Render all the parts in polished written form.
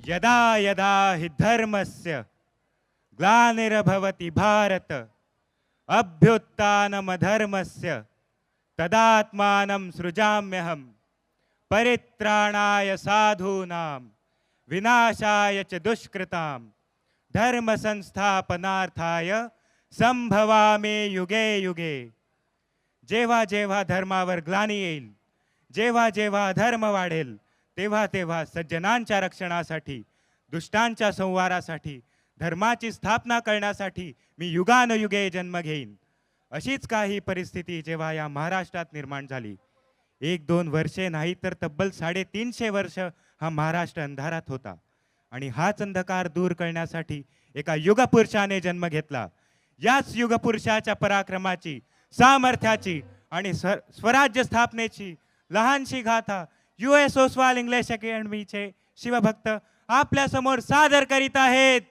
यदा यदा हि धर्मस्य ग्लानिर्भवति भारत अभ्युत्थानमधर्मस्य तदात्मानं सृजाम्यहं परित्राणाय साधूनां विनाशाय च दुष्कृतां धर्म संस्थापनार्थाय संभवामि युगे युगे. जेव्हा जेव्हा धर्मावर ग्लानी येईल, जेव्हा जेव्हा धर्म वाढेल, तेव्हा तेव्हा सज्जनांच्या रक्षणासाठी, दुष्टांच्या संहारासाठी, धर्माची स्थापना करण्यासाठी मी युगानुयुगे जन्म घेईन. अशीच काही परिस्थिती जेव्हा या महाराष्ट्रात निर्माण झाली, 1-2 वर्षे नाही तर तब्बल 350 वर्ष हा महाराष्ट्र अंधारात होता. आणि हाच अंधकार दूर करण्यासाठी एका युगपुरुषाने जन्म घेतला. याच युगपुरुषाच्या पराक्रमाची, सामर्थ्याची आणि स्वराज्य स्थापनेची लहानशी गाथा US ओसवाल इंग्लिश अकॅडमीचे शिवभक्त आपल्या समोर सादर करीत आहेत.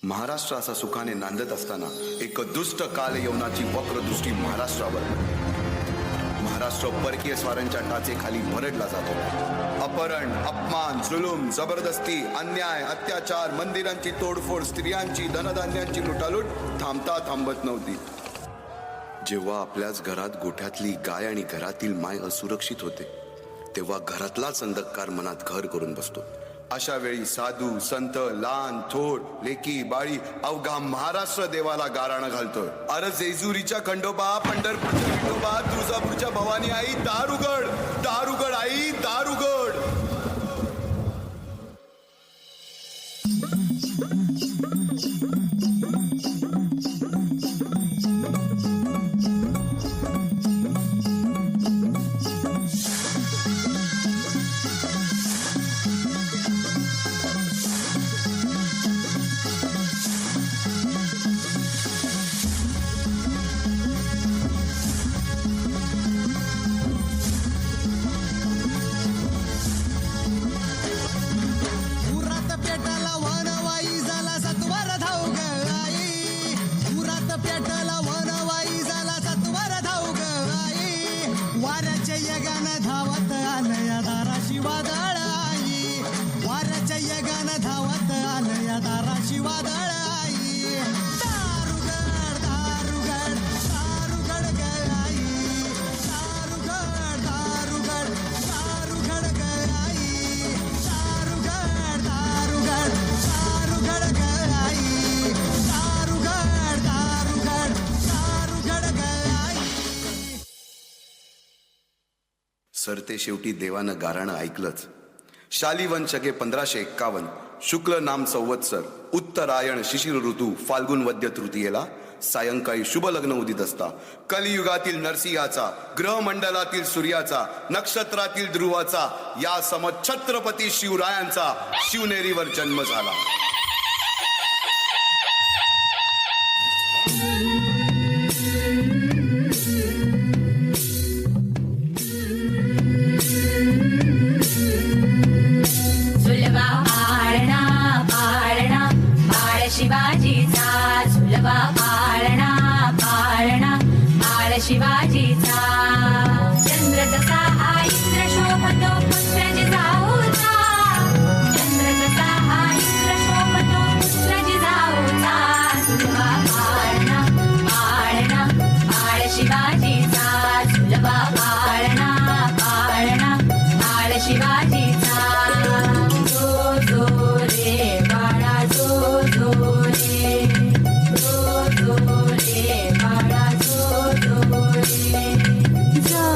महाराष्ट्र असा सुखाने नांदत असताना एक दुष्ट कालयवनाची वक्रदृष्टी महाराष्ट्रावर. महाराष्ट्र परकीय स्वारांच्या टाचेखाली भरडला जातो. अपहरण, अपमान, जुलूम, जबरदस्ती, अन्याय, अत्याचार, मंदिरांची तोडफोड, स्त्रियांची, धनधान्यांची लुटालूट थांबत नव्हती. जेव्हा आपल्याच घरात गोठ्यातली गाय आणि घरातील माय असुरक्षित होते, तेव्हा घरातलाच अंधकार मनात घर करून बसतो. अशा वेळी साधू, संत, लहान थोर, लेकी, बाळी अवघा महाराष्ट्र देवाला गाराणं घालतोय. अरे जेजुरीच्या खंडोबा, पंढरपूरच्या विठोबा, तुळजापूरच्या भवानी आई, दार उघड, दार उघड आई, दार उघड. सरते शेवटी देवानं गाराणं ऐकलंच. शालिवन शके 1551 शुक्ल नाम संवत्सर उत्तरायण शिशिर ऋतू फाल्गुन वद्य तृतीयेला सायंकाळी शुभ लग्न उदित असता कलियुगातील नरसिंहाचा, ग्रहमंडलातील सूर्याचा, नक्षत्रातील ध्रुवाचा, या सम छत्रपती शिवरायांचा शिवनेरीवर जन्म झाला. शिवाजीचा झुलवा पाळणा पाळणा बाळ शिवाजीचा. चंद्र जसा हा इंद्र शोभतो पुत्र जिजाऊचा, चंद्र जसा हा इंद्र शोभतो पुत्र जिजाऊचा. झुलवा पाळणा पाळणा बाळ शिवाजीचा, झुलवा पाळणा पाळणा बाळ शिवाजीचा. जो जो रे बाळा जो जो जा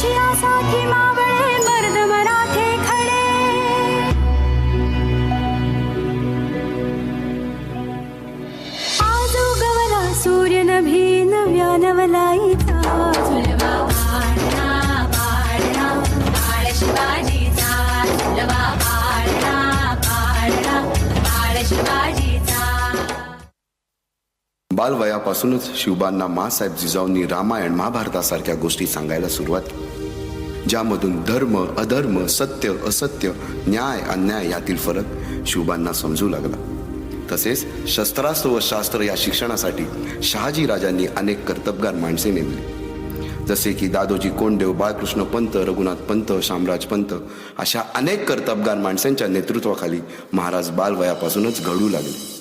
माझी आसाथी मावळे मर्द मराठे खडे आज उगवला सूर्य नभी नव्या नवलाईचा झुलवा पाळणा पाळणा बाळ शिवाजीचा झुलवा पाळणा पाळणा बाळ शिवाजीचा. बालवयापासूनच शिवबांना माँसाहेब जिजाऊंनी रामायण महाभारतासारख्या गोष्टी सांगायला सुरुवात केली, ज्यामधून धर्म अधर्म सत्य असत्य न्याय अन्याय यातील फरक शिवबांना समजू लागला. तसेच शस्त्रास्त्र व शास्त्र या शिक्षणासाठी शहाजी राजांनी अनेक कर्तबगार माणसे नेमली, जसे की दादोजी कोंडदेव, बाळकृष्ण पंत, रघुनाथ पंत, शामराज पंत अशा अनेक कर्तबगार माणसांच्या नेतृत्वाखाली महाराज बालवयापासूनच घडू लागले.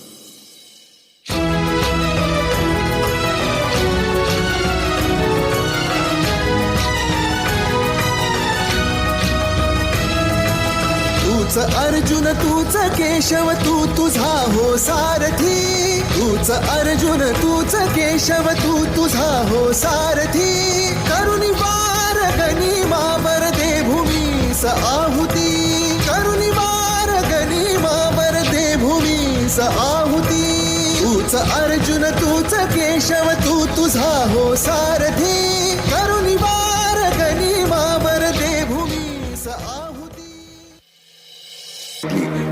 तूच अर्जुन तूच केशव तू तुझा हो सारथी, तूच अर्जुन तूच केशव तू तुझा हो सारथी. करुणी वार गनिमावर दे भूमीस आहुती, करुणी वार गनिमावर दे भूमीस आहुती. तूच अर्जुन तूच केशव तू तुझा हो सारथी, करुणी वार गनिमावर दे भूमीस आहुती.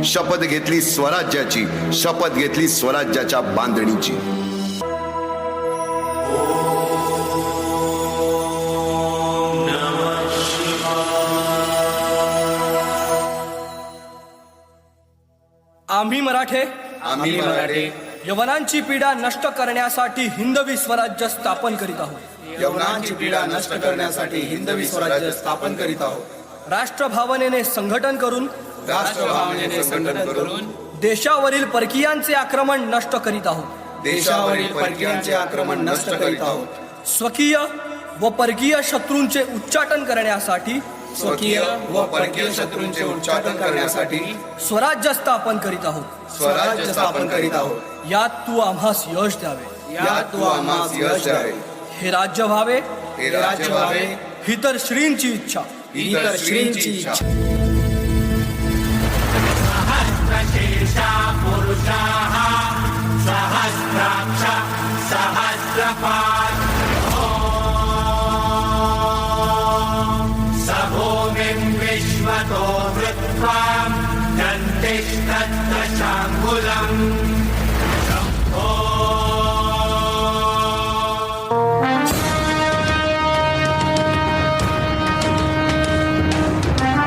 शपथ घेतली स्वराज्याची, शपथ घेतली स्वराज्याच्या बांधणीची. आम्ही मराठे यवनांची पीडा नष्ट करण्यासाठी हिंदवी स्वराज्य स्थापन करीत आहोत. यवनांची पीडा नष्ट करण्यासाठी हिंदवी स्वराज्य स्थापन करीत आहोत. राष्ट्रभावनेने संघटन करून राष्ट्रभावनेने संघटन करून देशावरील परकीयांचे आक्रमण नष्ट करीत आहोत. देशावरील परकीयांचे आक्रमण नष्ट करीत आहोत. स्वकीय व परकीय शत्रूंचे उच्चाटन करण्यासाठी स्वकीय व परकीय शत्रूंचे उच्चाटन करण्यासाठी स्वराज्य स्थापन करीत आहोत. स्वराज्य स्थापन करीत आहोत. यात तू आम्हास यश द्यावे, यात तू आम्हास यश द्यावे. हे राज्य व्हावे, हे राज्य व्हावे ही तर श्रींची इच्छा. इतर श्रींची इच्छा.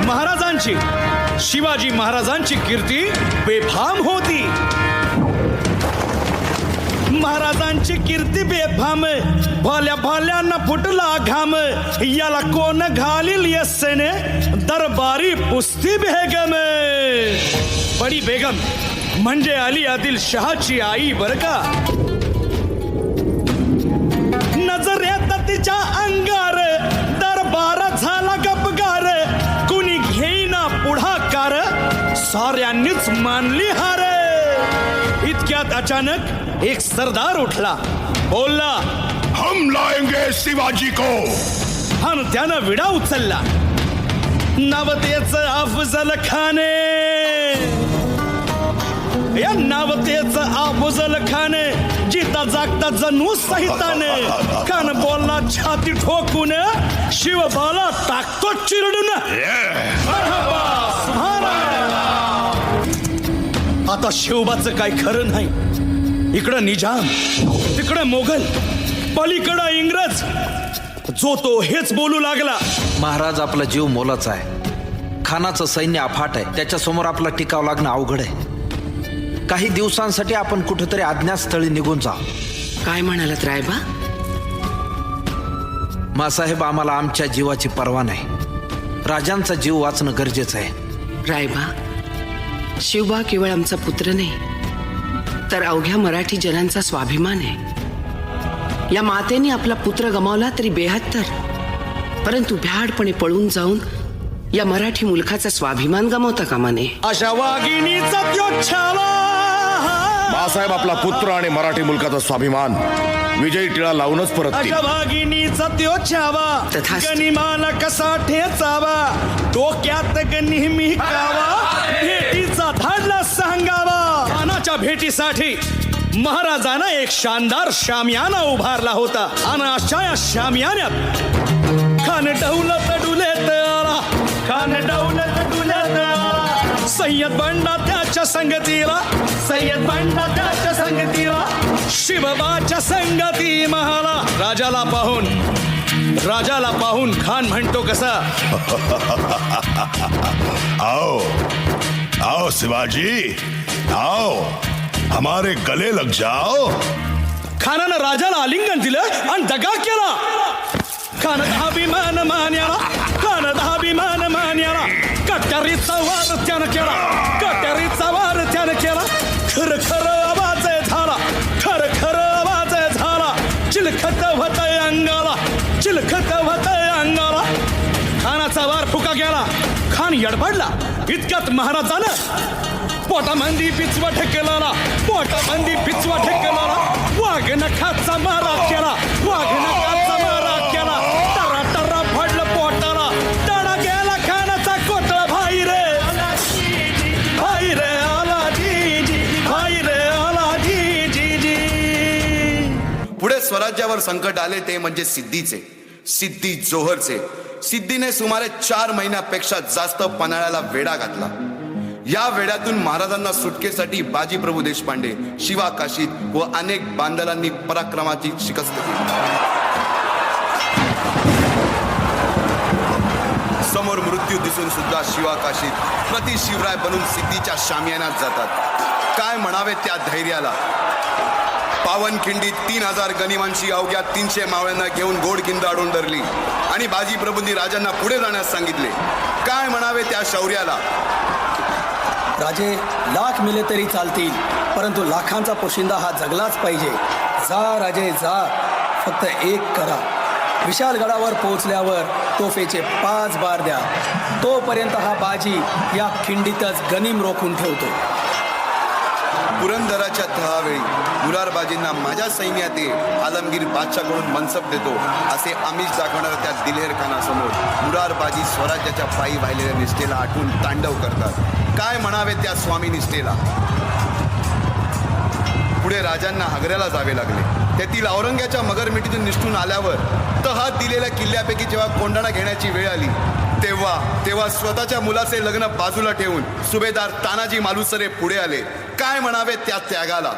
महाराजांची, शिवाजी महाराजांची कीर्ती बेफाम होती. महाराजांची कीर्ती बेफाम, भाल्या भाल्यांना फुटला घाम. याला कोण घालील यस्सेने दरबारी पुस्ती बेगम. बडी बेगम म्हणजे अली आदिल शहाची आई बर का. नजर येत तिच्या अंगार, दरबार झाला गपगार. कुणी घेईना पुढाकार, साऱ्यांनीच मानली हार. इतक्यात अचानक एक सरदार उठला, बोलला, हम लाएंगे शिवाजी को. आणि त्यानं विडा उचलला. नवतेच अफजल खाने, या नवतेच अफजल खाने जिता जागता जणू सहिताने. कान बोलला छाती ठोकून, शिवबाला टाकतो चिरडून. आता शिवबाचं काय खरं नाही. इकडं निजाम, तिकडं मोगल, पलीकडं इंग्रज. जो तो हेच बोलू लागला. महाराज, आपला जीव मोलाचा आहे. खानाचं सैन्य अफाट आहे. त्याच्यासमोर आपला टिकाव लागणं अवघड आहे. काही दिवसांसाठी आपण कुठेतरी अज्ञातस्थळी निघून जा. काय म्हणालात रायबा? मासाहेब, आम्हाला आमच्या जीवाची पर्वा नाही. राजांचा जीव वाचणं गरजेचं आहे. रायबा, शिवबा केवळ आमचा पुत्र नाही, तर अवघ्या मराठी जनांचा स्वाभिमान आहे. या मातेने आपला पुत्र गमावला तरी 72, परंतु भ्याडपणे पळून जाऊन या मराठी मुलखाचा स्वाभिमान गमावता कामा नये. अशा वाघिणीचा त्यो छाला. बाळासाहेब, आपला पुत्र आणि मराठी मुलकाचा स्वाभिमान विजयी टिळा लावूनच परत भागिनीचा त्यो छावा तथास्तु. गनिमाला कसा ठेचावा डोक्यात नेहमी कावा भेटीचा धाडला सांगावा खानाच्या भेटीसाठी महाराजांना एक शानदार शामियाना उभारला होता आणि अशा या शामियान्यात खान डौलत डुलेत आला, खान डौलत डुलेत आला. सय्यद बंडा त्याच्या संगतीला, सय्यद बंडा त्याच्या संगतीला, शिवबाच्या संगती महाला. राजाला पाहून खान म्हणतो कसा, आओ आओ शिवाजी, आओ हमारे गले लग जाओ. खानानं राजाला आलिंगन दिलं आणि दगा केला. खान अभिमान मान्याला, खान अभिमान मान्याला. कट्यारीचा वार त्यानं केला, कट्यारीचा वार त्यानं केला. खर खर आवाज झाला, खर खर आवाज झाला. चिलखत होतय अंगाला, चिलखत होतय अंगाला. खानाचा वार फुका गेला. खान यडबडला. इतक्यात महाराजानं पोटामंदी पिचवा ठेकेला, पोटामंदी पिचवा ठेकेला. वाघ नखाचा मारा केला, वाघ नखाचा मारा केला. टरा टरा फडलं पोटाला, तडा गेला खानाचा कोटळा. भाई रे आला जी जी, भाई रे आला जी जी जी. पुढे स्वराज्यावर संकट आले ते म्हणजे सिद्धीचे, सिद्धी जोहरचे. सिद्धीने सुमारे 4 महिन्यापेक्षा जास्त पन्हाळ्याला वेढा घातला. या वेड्यातून महाराजांना सुटकेसाठी बाजीप्रभू देशपांडे, शिवा काशीद व अनेक बांदलांनी पराक्रमाची शिकस्त केली. समोर मृत्यू दिसून सुद्धा शिवा काशीद प्रति शिवराय बनून सिद्धीच्या शामियानात जातात. काय म्हणावे त्या धैर्याला. पावनखिंडीत 3000 गनिमांची अवघ्या 300 मावळ्यांना घेऊन गोडखिंड अडून धरली आणि बाजीप्रभूंनी राजांना पुढे जाण्यास सांगितले. काय म्हणावे त्या शौर्याला. राजे लाख मिले तरी चालतील, परंतु लाखांचा पोशिंदा हा जगलाच पाहिजे. जा राजे जा, फक्त एक करा. विशालगडावर पोहोचल्यावर तोफेचे 5 बार द्या. तोपर्यंत हा बाजी या खिंडीतच गनिम रोखून ठेवतो. पुरंदराच्या तहावेळी मुरारबाजींना माझ्या सैन्यात आलमगीर बादशाहकडून मनसब देतो असे आमिष दाखवणाऱ्या त्या दिलेर खानासमोर मुरारबाजी स्वराज्याच्या पायी वाहिलेल्या निष्ठेला आठवून तांडव करतात. काय म्हणावे त्या स्वामी निष्ठेला. पुढे राजांना आग्र्याला जावे लागले. तेथील औरंग्याच्या मगरमिठीतून निष्ठून आल्यावर तहा दिलेल्या किल्ल्यापैकी जेव्हा कोंडाणा घेण्याची वेळ आली तेव्हा स्वतःच्या मुलाचे लग्न बाजूला ठेवून सुभेदार तानाजी मालुसरे पुढे आले. काय म्हणावे त्या त्यागाला.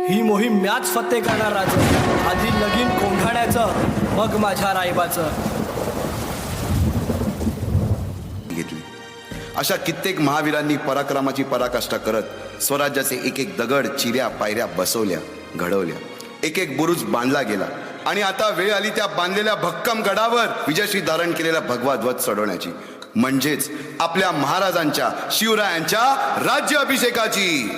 ही मोहीम मॅच फत्ते करणार राजे. आधी लगीन कोंढाण्याचं, मग माझ्या रायबाचं. घेतली. अशा कित्येक महावीरांनी पराक्रमाची पराकाष्ठा करत स्वराज्याचे एक एक दगड, चिऱ्या, पायऱ्या बसवल्या, घडवल्या. एक एक बुरुज बांधला गेला आणि आता वेळ आली त्या बांधलेल्या भक्कम गडावर विजयश्री धारण केलेला भगवा ध्वज चढवण्याची, म्हणजेच आपल्या महाराजांच्या, शिवरायांच्या राज्य अभिषेकाची.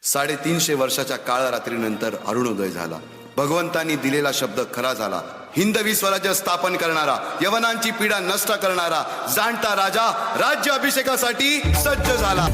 350 वर्षाच्या काळरात्रीनंतर अरुणोदय झाला. भगवंतांनी दिलेला शब्द खरा झाला. हिंदवी स्वराज्य स्थापन करणारा, यवनांची पीडा नष्ट करणारा जाणता राजा राज्य अभिषेकासाठी सज्ज झाला.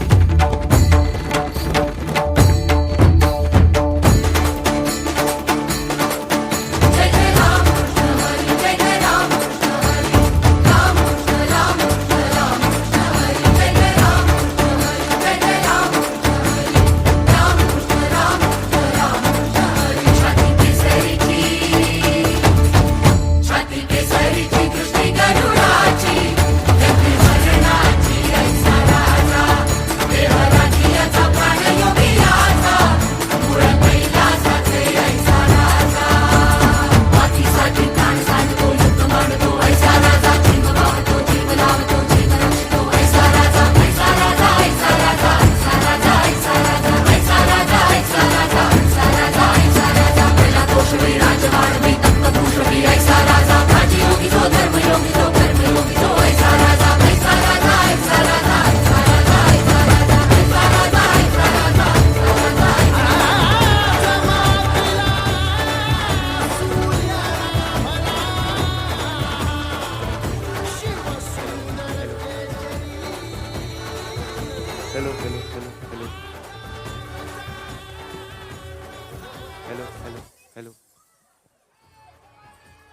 Hello hello hello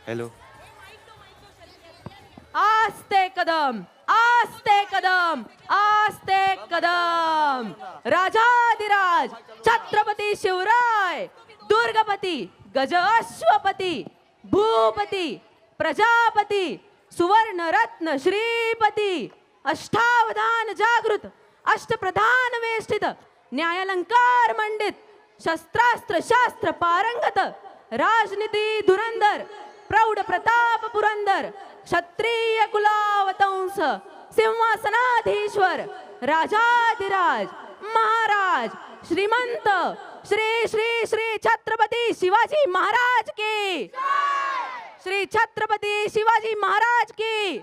hello. आस्ते कदम, आस्ते कदम, आस्ते कदम. राजाधिराज छत्रपती शिवराय, दुर्गपती, गज अश्वपती, भूपती, प्रजापती, सुवर्ण रत्न श्रीपती, अष्टावधान जागृत, अष्टप्रधान वेष्टित, न्यायालंकार मंडित, शस्त्रास्त्र शास्त्र पारंगत, राजनीती धुरंधर, प्रौढ प्रताप पुरंदर, क्षत्रिय कुलावतंस, सिंहासनाधीश्वर, राजाधिराज, महाराज, श्रीमंत, श्री श्री श्री छत्रपती शिवाजी महाराज की, श्री छत्रपती शिवाजी महाराज की.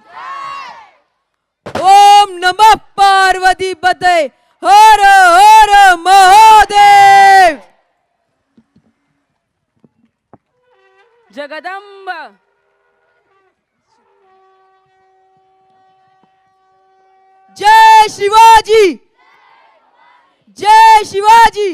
ओम नमः पार्वती पते, हर हर महादेव. जगदंब. जय शिवाजी, जय शिवाजी.